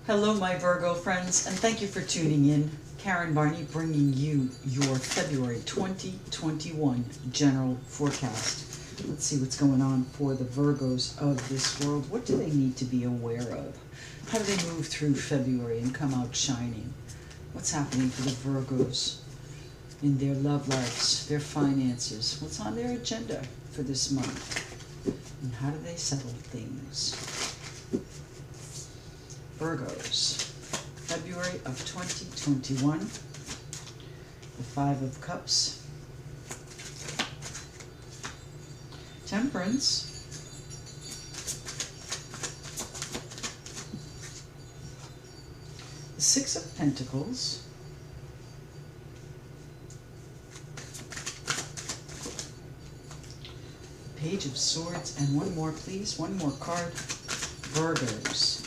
Hello, my Virgo friends, and thank you for tuning in. Karen Barney bringing you your February 2021 general forecast. Let's see what's going on for the Virgos of this world. What do they need to be aware of? How do they move through February and come out shining? What's happening for the Virgos in their love lives, their finances? What's on their agenda for this month? And how do they settle things? Virgos, February of 2021, the Five of Cups, Temperance, the Six of Pentacles, the Page of Swords, and one more please, one more card, Virgos.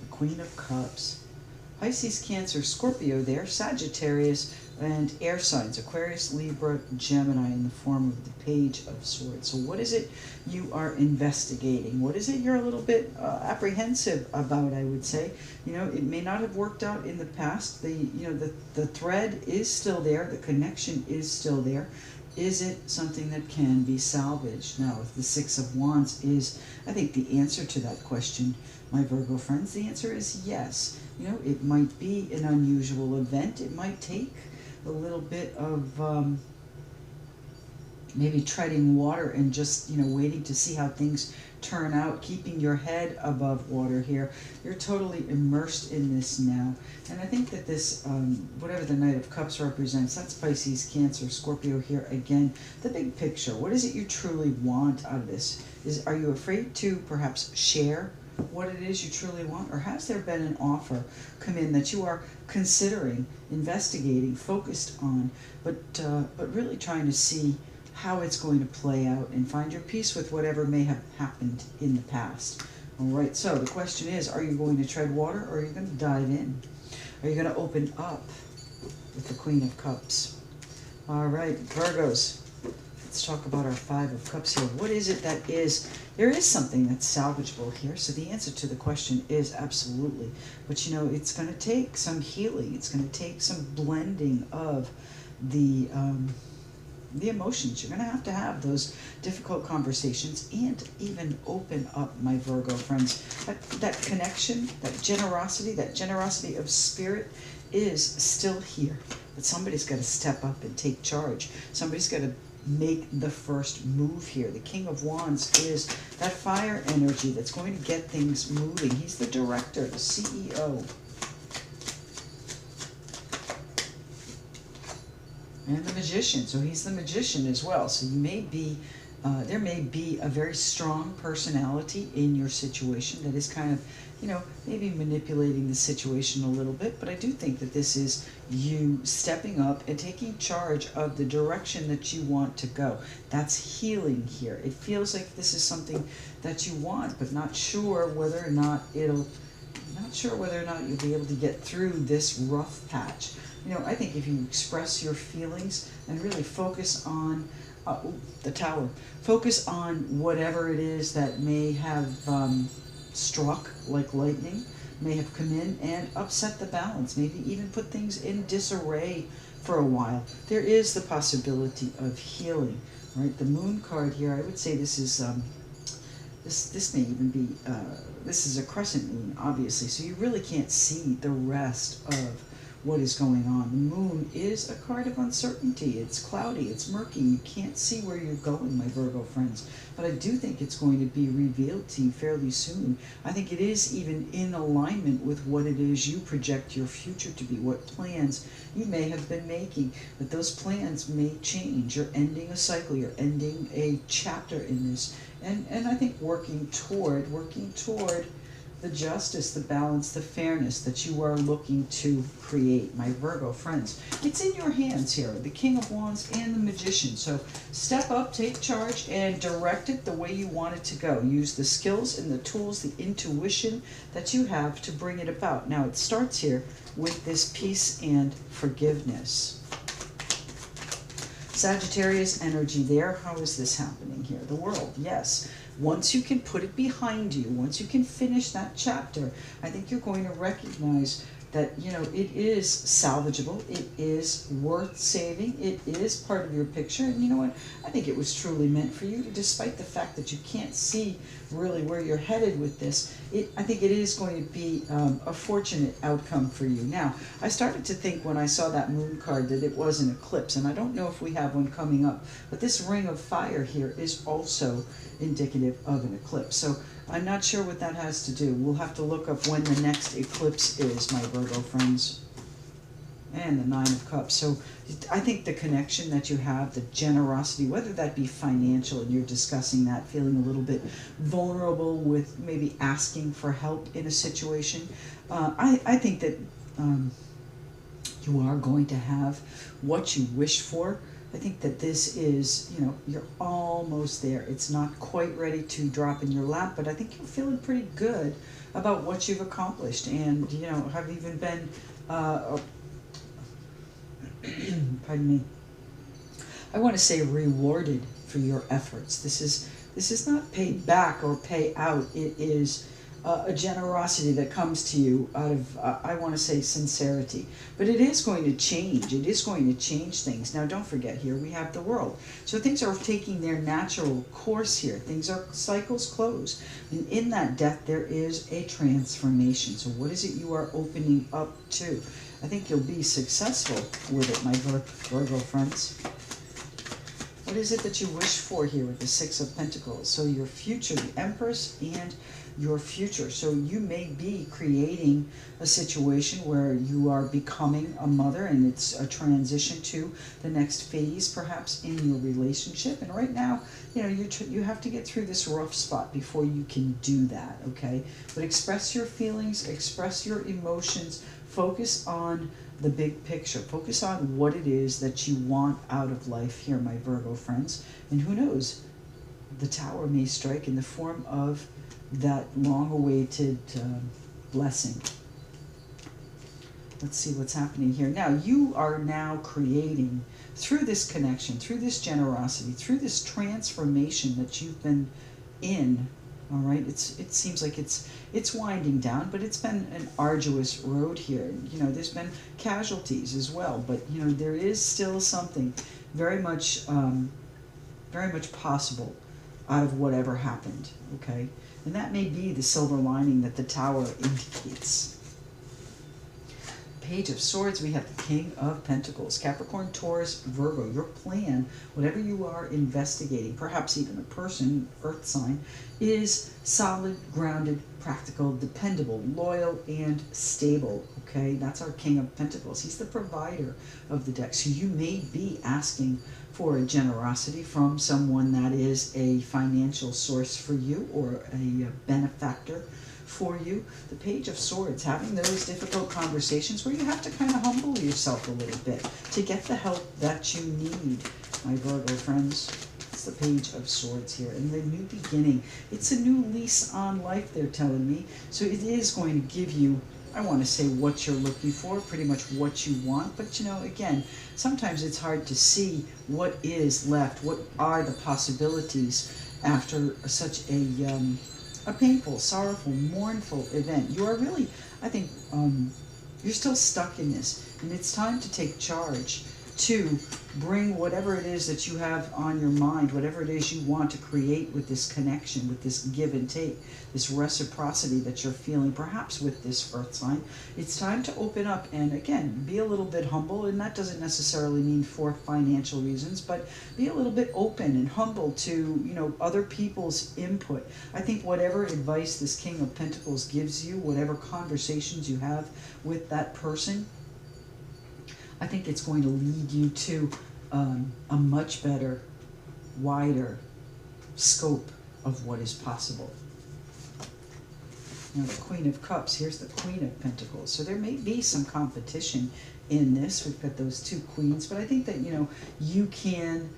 Queen of Cups, Pisces, Cancer, Scorpio there, Sagittarius, and air signs, Aquarius, Libra, Gemini in the form of the Page of Swords. So what is it you are investigating? What is it you're a little bit apprehensive about, I would say? You know, it may not have worked out in the past. The thread is still there. The connection is still there. Is it something that can be salvaged? Now, if the Six of Wands is, I think, the answer to that question, my Virgo friends, the answer is yes. You know, it might be an unusual event. It might take a little bit of maybe treading water and just, you know, waiting to see how things turn out, keeping your head above water here. You're totally immersed in this now. And I think that this, whatever the Knight of Cups represents, that's Pisces, Cancer, Scorpio here again. The big picture, what is it you truly want out of this? Are you afraid to perhaps share what it is you truly want? Or has there been an offer come in that you are considering, investigating, focused on, but really trying to see how it's going to play out and find your peace with whatever may have happened in the past? All right, so the question is, are you going to tread water or are you going to dive in? Are you going to open up with the Queen of Cups? All right, Virgos, let's talk about our Five of Cups here. What is it that is, there is something that's salvageable here. So the answer to the question is absolutely. But you know, it's going to take some healing. It's going to take some blending of the emotions. You're going to have those difficult conversations and even open up, my Virgo friends. That connection, that generosity of spirit is still here. But somebody's got to step up and take charge. Somebody's got to make the first move here. The King of Wands is that fire energy that's going to get things moving. He's the director, the CEO. And the Magician, so he's the Magician as well. So you may be, there may be a very strong personality in your situation that is kind of, you know, maybe manipulating the situation a little bit. But I do think that this is you stepping up and taking charge of the direction that you want to go. That's healing here. It feels like this is something that you want, but not sure whether or not you'll be able to get through this rough patch. You know, I think if you express your feelings and really focus on the Tower, focus on whatever it is that may have struck like lightning, may have come in and upset the balance, maybe even put things in disarray for a while. There is the possibility of healing, right? The Moon card here, I would say this is this may even be this is a crescent moon, obviously, so you really can't see the rest of what is going on. The Moon is a card of uncertainty. It's cloudy, it's murky, you can't see where you're going, my Virgo friends. But I do think it's going to be revealed to you fairly soon. I think it is even in alignment with what it is you project your future to be, what plans you may have been making. But those plans may change. You're ending a cycle, you're ending a chapter in this. And I think working toward the justice, the balance, the fairness that you are looking to create, my Virgo friends. It's in your hands here, the King of Wands and the Magician. So step up, take charge, and direct it the way you want it to go. Use the skills and the tools, the intuition that you have to bring it about. Now, it starts here with this peace and forgiveness. Sagittarius energy there. How is this happening here? The World, yes. once you can put it behind you, once you can finish that chapter, I think you're going to recognize that, you know, it is salvageable, it is worth saving, it is part of your picture, and you know what, I think it was truly meant for you, despite the fact that you can't see really where you're headed with this. I think it is going to be a fortunate outcome for you. Now, I started to think when I saw that moon card that it was an eclipse, and I don't know if we have one coming up, but this ring of fire here is also indicative of an eclipse. So I'm not sure what that has to do. We'll have to look up when the next eclipse is, my Virgo friends. And the Nine of Cups. So I think the connection that you have, the generosity, whether that be financial, and you're discussing that, feeling a little bit vulnerable with maybe asking for help in a situation, I think that you are going to have what you wish for. I think that this is, you know, you're almost there. It's not quite ready to drop in your lap, but I think you're feeling pretty good about what you've accomplished, and, you know, have even been, pardon me, I want to say rewarded for your efforts. This is not paid back or pay out. It is a generosity that comes to you out of, I want to say, sincerity. But it is going to change. It is going to change things. Now, don't forget, here we have the world. So things are taking their natural course here. Things are, cycles close. And in that death, there is a transformation. So what is it you are opening up to? I think you'll be successful with it, my Virgo friends. What is it that you wish for here with the Six of Pentacles? So your future, the Empress, and your future. So you may be creating a situation where you are becoming a mother, and it's a transition to the next phase, perhaps, in your relationship. And right now, you know, you have to get through this rough spot before you can do that, okay? But express your feelings, express your emotions, focus on the big picture. Focus on what it is that you want out of life here, my Virgo friends. And who knows, the Tower may strike in the form of that long-awaited blessing. Let's see what's happening here. Now, you are now creating, through this connection, through this generosity, through this transformation that you've been in, all right? It seems like it's winding down, but it's been an arduous road here. You know, there's been casualties as well, but, you know, there is still something very much possible out of whatever happened, okay? And that may be the silver lining that the Tower indicates. Page of Swords, we have the King of Pentacles. Capricorn, Taurus, Virgo, your plan, whatever you are investigating, perhaps even a person, earth sign, is solid, grounded, practical, dependable, loyal, and stable, okay? That's our King of Pentacles. He's the provider of the deck. So you may be asking for a generosity from someone that is a financial source for you, or a benefactor for you. The Page of Swords, having those difficult conversations where you have to kind of humble yourself a little bit to get the help that you need, my Virgo friends. It's the Page of Swords here, and the new beginning. It's a new lease on life, they're telling me. So it is going to give you, I want to say, what you're looking for, pretty much what you want. But, you know, again, sometimes it's hard to see what is left, what are the possibilities after such a painful, sorrowful, mournful event. You are really, I think, you're still stuck in this, and it's time to take charge, to bring whatever it is that you have on your mind, whatever it is you want to create with this connection, with this give and take, this reciprocity that you're feeling, perhaps with this earth sign. It's time to open up and, again, be a little bit humble, and that doesn't necessarily mean for financial reasons, but be a little bit open and humble to, you know, other people's input. I think whatever advice this King of Pentacles gives you, whatever conversations you have with that person, I think it's going to lead you to a much better, wider scope of what is possible. Now, the Queen of Cups, here's the Queen of Pentacles. So there may be some competition in this. We've got those two queens, but I think that, you know, you can,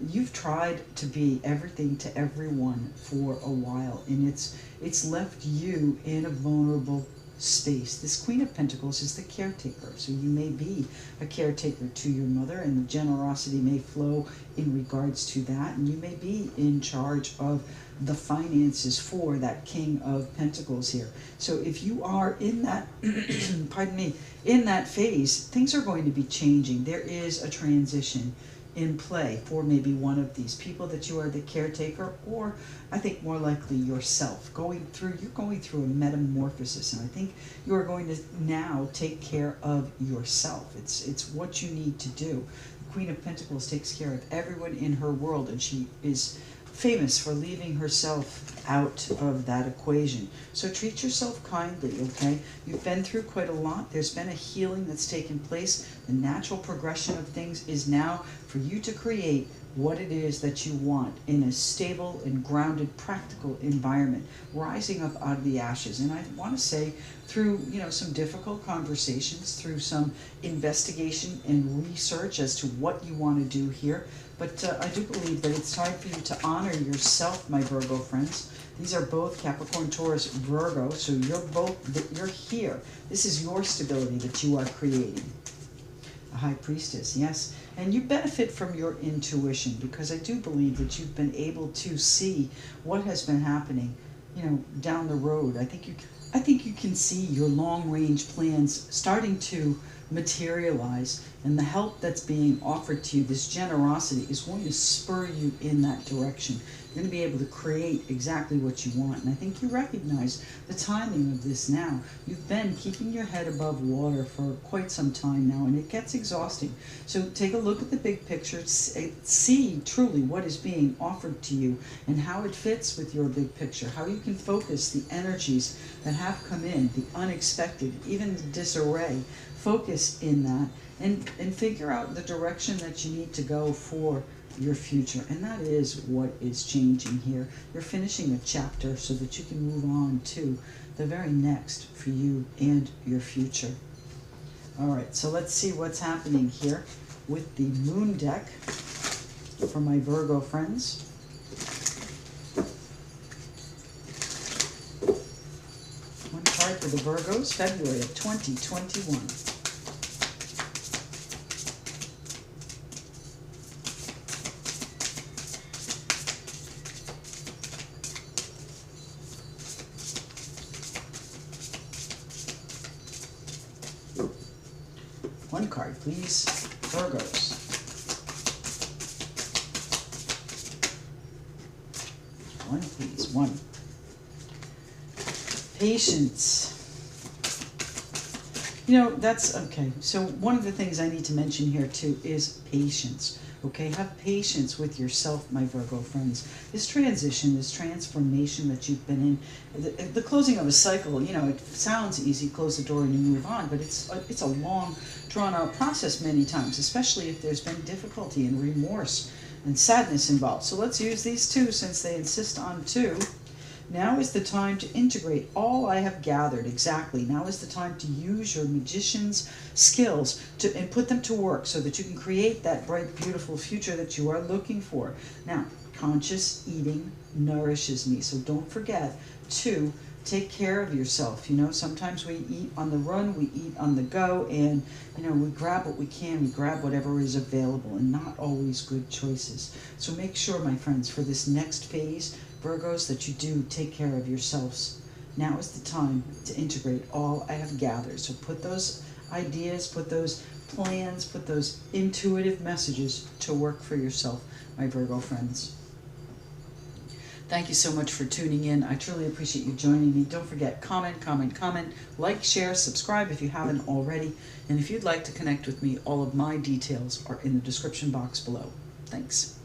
you've tried to be everything to everyone for a while, and it's left you in a vulnerable space. This Queen of Pentacles is the caretaker. So you may be a caretaker to your mother, and the generosity may flow in regards to that. And you may be in charge of the finances for that King of Pentacles here. So if you are in that, pardon me, in that phase, things are going to be changing. There is a transition in play for maybe one of these people that you are the caretaker, or I think more likely yourself. You're going through a metamorphosis, and I think you are going to now take care of yourself. It's what you need to do. The Queen of Pentacles takes care of everyone in her world, and she is famous for leaving herself out of that equation. So treat yourself kindly, okay? You've been through quite a lot. There's been a healing that's taken place. The natural progression of things is now for you to create what it is that you want in a stable and grounded, practical environment, rising up out of the ashes. And I want to say, through some difficult conversations, through some investigation and research as to what you want to do here, but I do believe that it's time for you to honor yourself, my Virgo friends. These are both Capricorn, Taurus, Virgo, so you're here. This is your stability that you are creating. A High Priestess, yes. And you benefit from your intuition, because I do believe that you've been able to see what has been happening, down the road. I think you can see your long-range plans starting to materialize, and the help that's being offered to you, this generosity, is going to spur you in that direction. You're going to be able to create exactly what you want, and I think you recognize the timing of this now. You've been keeping your head above water for quite some time now, and it gets exhausting. So take a look at the big picture, see truly what is being offered to you and how it fits with your big picture, how you can focus the energies that have come in, the unexpected, even the disarray. Focus in that and figure out the direction that you need to go for your future. And that is what is changing here. You're finishing a chapter so that you can move on to the very next for you and your future. All right, so let's see what's happening here with the Moon deck for my Virgo friends. One card for the Virgos, February of 2021. One card, please, Virgos. One, please, one. Patience. That's okay. So one of the things I need to mention here too is patience. Okay, have patience with yourself, my Virgo friends. This transition, this transformation that you've been in, the closing of a cycle, it sounds easy, close the door and you move on, but it's a long, drawn-out process many times, especially if there's been difficulty and remorse and sadness involved. So let's use these two since they insist on two. Now is the time to integrate all I have gathered. Exactly. Now is the time to use your magician's skills and put them to work so that you can create that bright, beautiful future that you are looking for. Now, conscious eating nourishes me. So don't forget to take care of yourself. Sometimes we eat on the run, we eat on the go, and, we grab what we can, we grab whatever is available, and not always good choices. So make sure, my friends, for this next phase, Virgos, that you do take care of yourselves. Now is the time to integrate all I have gathered. So put those ideas, put those plans, put those intuitive messages to work for yourself, my Virgo friends. Thank you so much for tuning in. I truly appreciate you joining me. Don't forget, comment, like, share, subscribe if you haven't already. And if you'd like to connect with me, all of my details are in the description box below. Thanks.